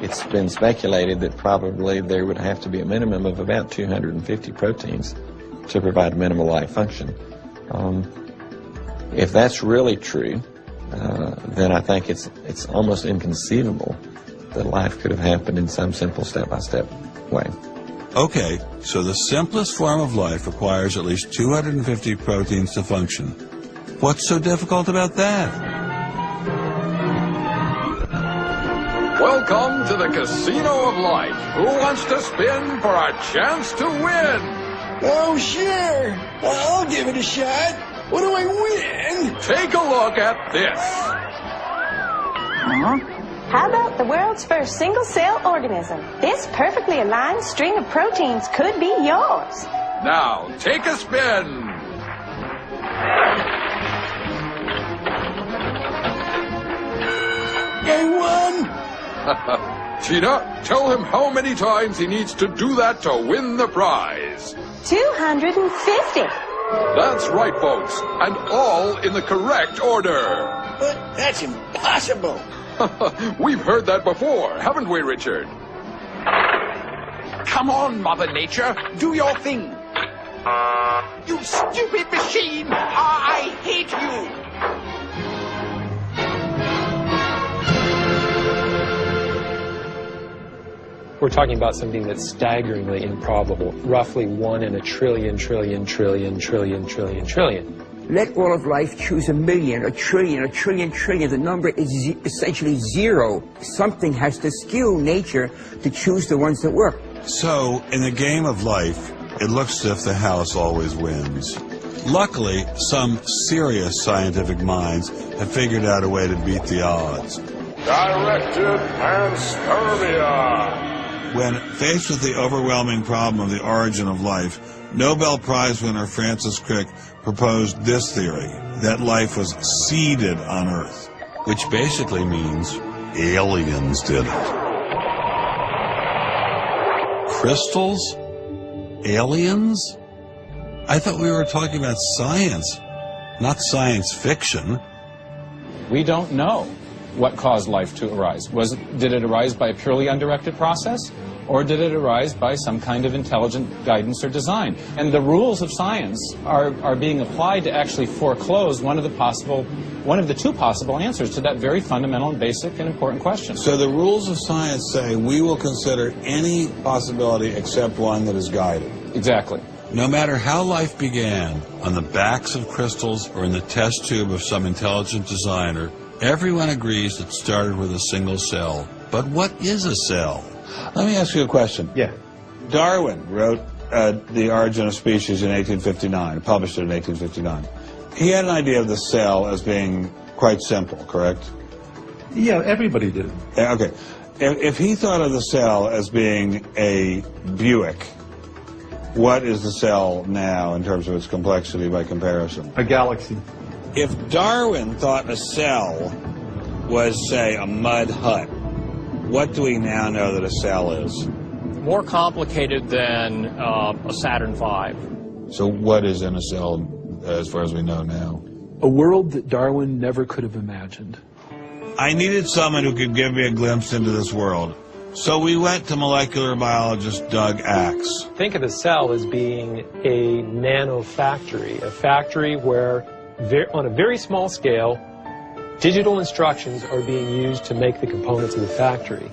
It's been speculated that probably there would have to be a minimum of about 250 proteins to provide minimal life function. If that's really true, then I think it's almost inconceivable that life could have happened in some simple step-by-step way. Okay, so the simplest form of life requires at least 250 proteins to function. What's so difficult about that? Welcome to the Casino of Life. Who wants to spin for a chance to win? Oh, sure. I'll give it a shot. What do I win? Take a look at this. How about the world's first single-cell organism? This perfectly aligned string of proteins could be yours. Now, take a spin. I won. Tina, tell him how many times he needs to do that to win the prize. 250. That's right, folks, and all in the correct order. But that's impossible. We've heard that before, haven't we, Richard? Come on, Mother Nature, do your thing. You stupid machine! I hate you! We're talking about something that's staggeringly improbable, roughly 1 in a trillion. Let all of life choose a million, a trillion. The number is essentially zero. Something has to skew nature to choose the ones that work. So, in the game of life, it looks as if the house always wins. Luckily, some serious scientific minds have figured out a way to beat the odds. Directed panspermia. When faced with the overwhelming problem of the origin of life, Nobel Prize winner Francis Crick proposed this theory, that life was seeded on Earth, which basically means aliens did it. Crystals? Aliens? I thought we were talking about science, not science fiction. We don't know what caused life to arise. Did it arise by a purely undirected process? Or did it arise by some kind of intelligent guidance or design? And the rules of science are being applied to actually foreclose one of the two possible answers to that very fundamental and basic and important question. So the rules of science say we will consider any possibility except one that is guided. Exactly. No matter how life began, on the backs of crystals or in the test tube of some intelligent designer, everyone agrees it started with a single cell. But what is a cell? Let me ask you a question. Yeah. Darwin wrote The Origin of Species in 1859, published it in 1859. He had an idea of the cell as being quite simple, correct? Yeah, everybody did. Okay. If he thought of the cell as being a Buick, what is the cell now in terms of its complexity by comparison? A galaxy. If Darwin thought a cell was, say, a mud hut, what do we now know that a cell is? More complicated than a Saturn V. So what is in a cell as far as we know now? A world that Darwin never could have imagined. I needed someone who could give me a glimpse into this world. So we went to molecular biologist Doug Axe. Think of a cell as being a nanofactory, a factory where, on a very small scale, digital instructions are being used to make the components of the factory.